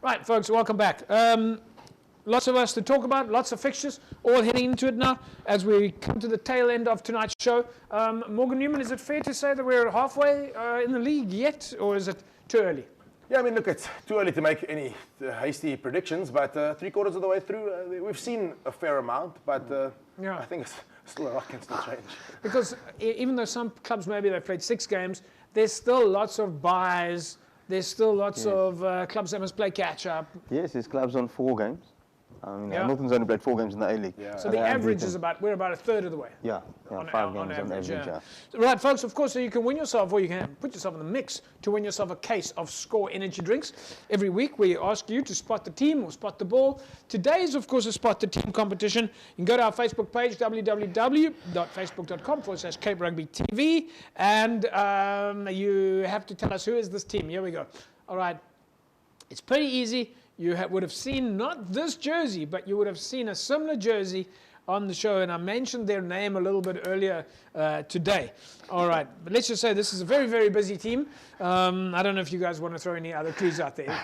Right, folks, welcome back. Lots of us to talk about, lots of fixtures, all heading into it now as we come to the tail end of tonight's show. Morgan Newman, is it fair to say that we're halfway in the league yet, or is it too early? Yeah, I mean, look, it's too early to make any hasty predictions, but 3/4 of the way through, we've seen a fair amount, but I think it's still a lot can still change. Because even though some clubs, maybe they've played 6 games, there's still lots of buys, there's still lots of clubs that must play catch-up. Yes, there's clubs on 4 games. I mean, Hamilton's only played 4 games in the A-League. Yeah. So the average is we're about a third of the way. Yeah, 5 games on average. Yeah. Right, folks, of course, so you can win yourself, or you can put yourself in the mix to win yourself a case of Score energy drinks. Every week we ask you to spot the team or spot the ball. Today is, of course, a spot the team competition. You can go to our Facebook page, www.facebook.com/Cape Rugby TV, and you have to tell us who is this team. Here we go. All right, it's pretty easy. You would have seen not this jersey, but you would have seen a similar jersey on the show, and I mentioned their name a little bit earlier today. All right, but let's just say this is a very, very busy team. I don't know if you guys want to throw any other clues out there.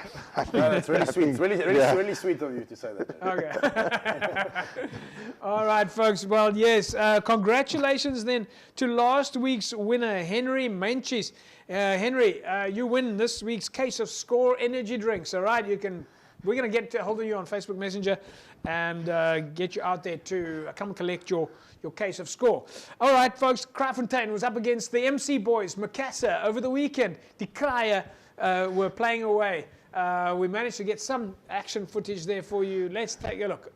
No, that's really sweet. It's really sweet of you to say that. Okay. All right, folks. Well, yes, congratulations then to last week's winner, Henry Menchis. Henry, you win this week's case of Score energy drinks. All right, we're going to get a hold of you on Facebook Messenger and get you out there to come collect your case of Score. All right, folks, Kraaifontein was up against the MC boys, Macassar, over the weekend. Die Kraaie were playing away. We managed to get some action footage there for you. Let's take a look.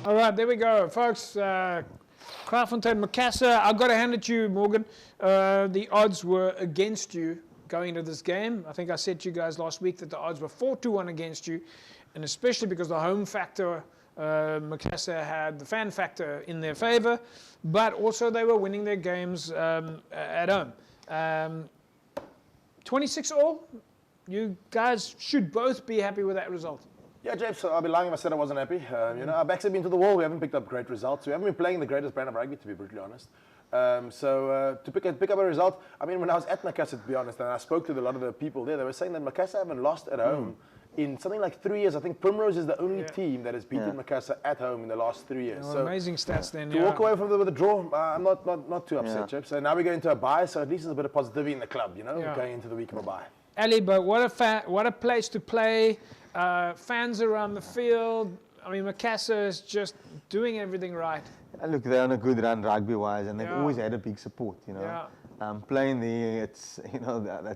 All right, there we go, folks. Kraaifontein, Macassar. I've got to hand it to you, Morgan. The odds were against you going into this game. I think I said to you guys last week that the odds were 4-1 against you, and especially because the home factor, Macassar had the fan factor in their favor, but also they were winning their games at home. 26-all. You guys should both be happy with that result. Yeah, James, I'll be lying if I said I wasn't happy. Our backs have been to the wall. We haven't picked up great results. We haven't been playing the greatest brand of rugby, to be brutally honest. So to pick up a result, I mean, when I was at Macassar, to be honest, and I spoke to a lot of the people there, they were saying that Macassar haven't lost at home in something like 3 years. I think Primrose is the only team that has beaten Macassar at home in the last 3 years. Well, so amazing stats then. To walk away from with a draw, I'm not too upset, Chips. So now we're going to a bye, so at least there's a bit of positivity in the club, going into the week of a bye. Ali, but what a place to play. Fans around the field. I mean, Macassar is just doing everything right. Look, they're on a good run rugby-wise, and they've always had a big support. Playing the that's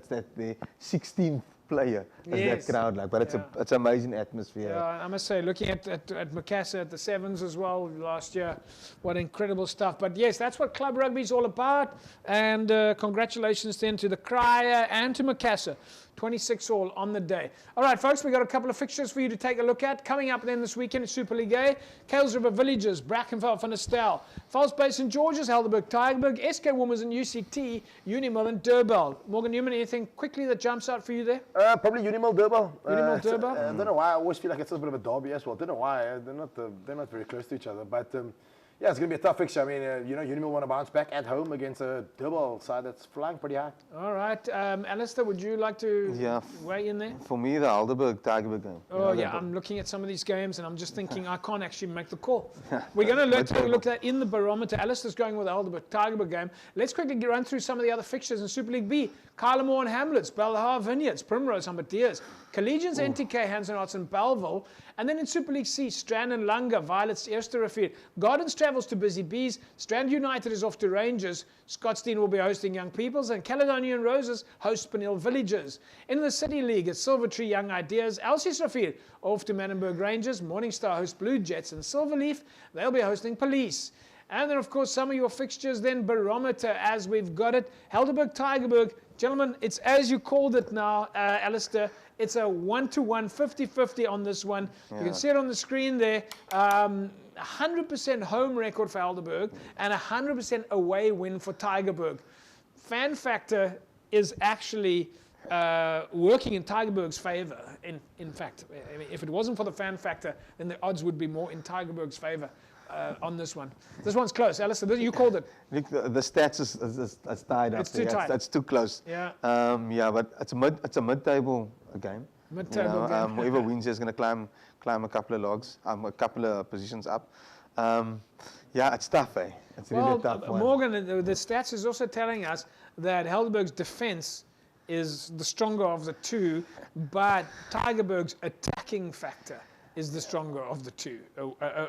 the 16th player as that crowd, but it's amazing atmosphere. Yeah, I must say, looking at Macassar at the Sevens as well last year, what incredible stuff. But yes, that's what club rugby is all about. And congratulations then to the Kraaie and to Macassar. 26-all on the day. All right, folks, we've got a couple of fixtures for you to take a look at. Coming up then this weekend is Super League A. Kales River Villages, Brackenfell, Van der Stel. False Bay St. George's, Helderberg, Tygerberg, SK Women's and UCT, Unimil and Durbell. Morgan Newman, anything quickly that jumps out for you there? Probably Unimil Durban. Durban? I don't know why. I always feel like it's a bit of a derby as well. Don't know why. They're not very close to each other. But yeah, it's going to be a tough fixture. I mean, Unimil want to bounce back at home against a Durban side that's flying pretty high. All right. Alistair, would you like to weigh in there? For me, the Heidelberg-Tygerberg game. Oh, yeah. I'm looking at some of these games and I'm just thinking I can't actually make the call. We're going to take a look at that in the barometer. Alistair's going with the Heidelberg-Tygerberg game. Let's quickly run through some of the other fixtures in Super League B. Kylemore and Hamlets, Belhar Vineyards, Primrose, Humberdeers, Collegians, NTK, Hansen Arts and Belleville. And then in Super League C, Strand and Langa, Violets, Eersterivier. Gardens travels to Busy Bees. Strand United is off to Rangers. Scottsdene will be hosting Young Peoples. And Caledonian Roses host Penil Villages. In the City League, it's Silvertree Young Ideas. Elsie's off to Manenberg Rangers. Morningstar hosts Blue Jets. And Silverleaf, they'll be hosting Police. And then, of course, some of your fixtures, then barometer as we've got it. Heidelberg-Tygerberg. Gentlemen, it's as you called it now, Alistair. It's a 1-to-1, 50-50 on this one. Yeah. You can see it on the screen there. 100% home record for Heidelberg and 100% away win for Tygerberg. Fan factor is actually working in Tygerberg's favor. In fact, I mean, if it wasn't for the fan factor, then the odds would be more in Tygerberg's favor. On this one. This one's close. Alistair, you called it. Look, the stats is tied up. It's too tight. That's too close. Yeah. Yeah, but it's a mid-table game. Mid-table game. Whoever wins is going to climb a couple of logs, a couple of positions up. Yeah, it's tough, eh? It's really a tough one. Morgan, the stats is also telling us that Heidelberg's defense is the stronger of the two, but Tygerberg's attacking factor is the stronger of the two.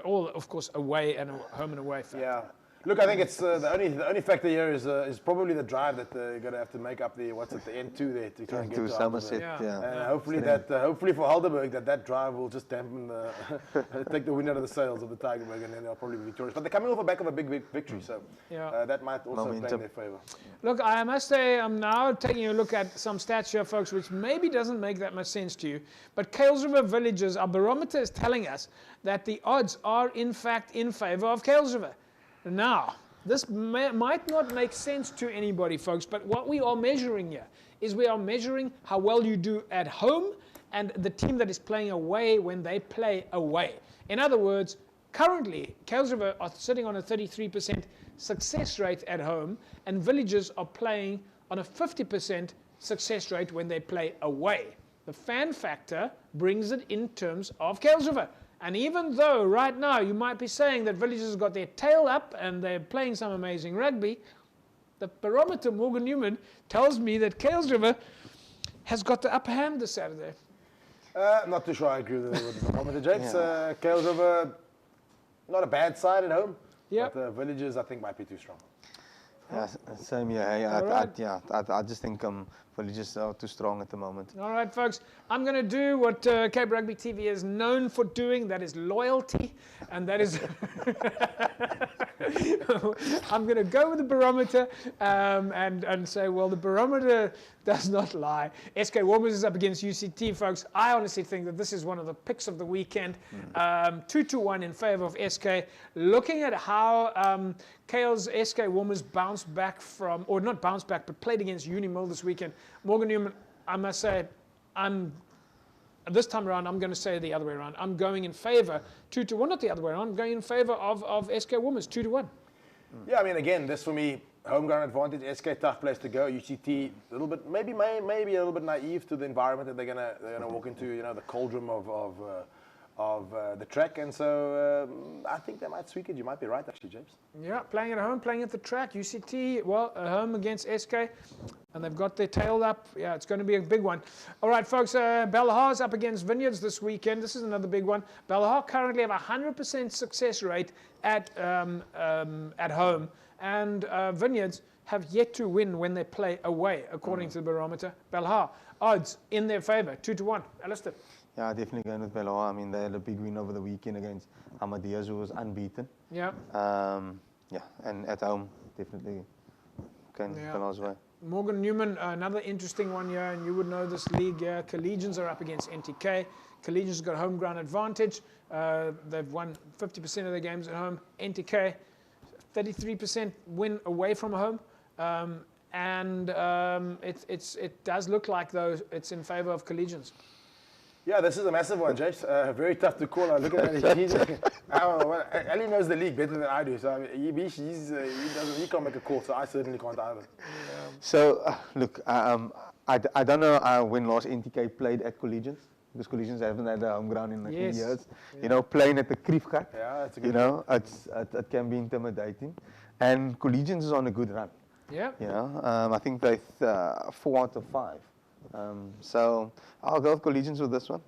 All, of course, away and home and away factor. Yeah. Look, I think it's the only factor here is probably the drive that you're going to have to make up the N2 there to try and get to Somerset. Yeah. And hopefully for Heidelberg that drive will just dampen take the wind out of the sails of the Tygerberg, and then they'll probably be victorious. But they're coming off the back of a big victory, so that might also play in their favour. Look, I must say I'm now taking a look at some stats here, folks, which maybe doesn't make that much sense to you. But Kuilsriver Villages, our barometer is telling us that the odds are in fact in favour of Kuilsriver. Now, this might not make sense to anybody, folks, but what we are measuring here is we are measuring how well you do at home and the team that is playing away when they play away. In other words, currently, Kuilsriver are sitting on a 33% success rate at home, and Villages are playing on a 50% success rate when they play away. The fan factor brings it in terms of Kuilsriver. And even though right now you might be saying that Villages has got their tail up and they're playing some amazing rugby, the barometer, Morgan Newman, tells me that Kuilsriver has got the upper hand this Saturday. Not too sure I agree with the barometer, James. Kuilsriver, not a bad side at home, but Villages I think might be too strong. Yeah, same here. I just think Villages are too strong at the moment. All right, folks. I'm going to do what Cape Rugby TV is known for doing. That is loyalty. And that is... I'm going to go with the barometer and say, well, the barometer does not lie. SK Warmers is up against UCT, folks. I honestly think that this is one of the picks of the weekend. 2-1 in favour of SK. Looking at how KL's SK Warmers bounced back from, or not bounced back, but played against Unimil this weekend. Morgan Newman, I must say, this time around, I'm going to say the other way around. I'm going in favour, 2-1, not the other way around. I'm going in favour of SK Warmers, 2-1. Yeah, I mean, again, this for me, home ground advantage. SK tough place to go. UCT a little bit, maybe a little bit naive to the environment that they're gonna walk into. You know, the cauldron of the track, and so I think they might tweak it. You might be right, actually, James. Yeah, playing at home, playing at the track. UCT, well, at home against SK, and they've got their tail up. Yeah, it's going to be a big one. All right, folks, Belhar's up against Vineyards this weekend. This is another big one. Belhar currently have a 100% success rate at home, and Vineyards have yet to win when they play away, according to the barometer. Belhar, odds in their favour, 2-1. Alistair. Yeah, definitely going with Belhar. I mean, they had a big win over the weekend against Hammerdeers, who was unbeaten. Yeah. And at home, definitely going Belhar's way. Morgan Newman, another interesting one here, and you would know this league here. Collegians are up against NTK. Collegians have got home ground advantage. They've won 50% of their games at home. NTK, 33% win away from home. and it does look like though it's in favour of Collegians. Yeah, this is a massive one, James. Very tough to call. I look at that. Ali knows the league better than I do, so he can't make a call, so I certainly can't either. So, look, I don't know when last NTK played at Collegians, because Collegians haven't had a home ground in years. Yeah. You know, playing at the Kraaifontein, that's a good it can be intimidating. And Collegians is on a good run. Yeah. You know, I think they're 4 out of 5. So I'll go with Collegians with this one.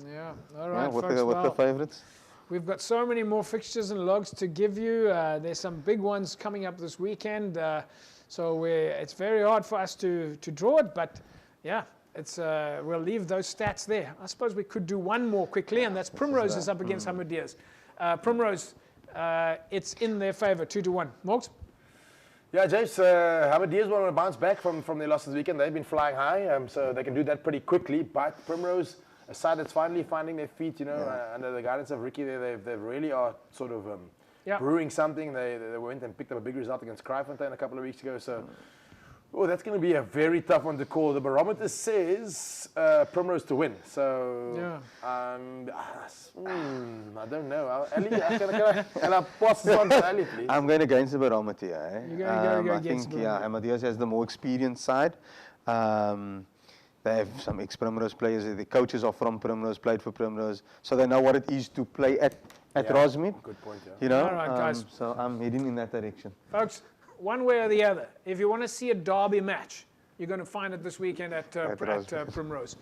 Yeah, all right, with folks, the favourites. We've got so many more fixtures and logs to give you. There's some big ones coming up this weekend. So it's very hard for us to draw it, but yeah, we'll leave those stats there. I suppose we could do one more quickly, and that's Primrose is up against Hamadias. Primrose, it's in their favour, 2-1. Morgs? Yeah, James, Hamadias want to bounce back from their loss this weekend. They've been flying high, so they can do that pretty quickly. But Primrose, a side that's finally finding their feet, under the guidance of Ricky, they really are sort of brewing something. They went and picked up a big result against Kraaifontein a couple of weeks ago. So, that's going to be a very tough one to call. The barometer says Primrose to win. So, I don't know. Ali, can I pass this on to Ali, please? I'm going against the barometer. You're going to go against the barometer. Hamadias has the more experienced side. They have some ex-Primrose players. The coaches are from Primrose, played for Primrose, so they know what it is to play at Rosmead. Good point, yeah. You know, all right, guys. So I'm heading in that direction. Folks, one way or the other, if you want to see a derby match, you're going to find it this weekend at Primrose.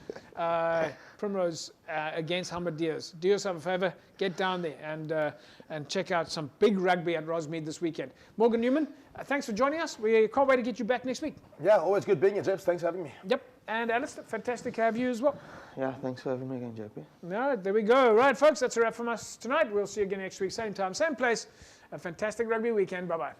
Primrose against Hamadias. Do yourself a favour, get down there and check out some big rugby at Rosmead this weekend. Morgan Newman, thanks for joining us. We can't wait to get you back next week. Yeah, always good being here, James. Thanks for having me. Yep. And Alistair, fantastic to have you as well. Yeah, thanks for having me again, JP. No, there we go. Right, folks, that's a wrap from us tonight. We'll see you again next week, same time, same place. A fantastic rugby weekend. Bye-bye.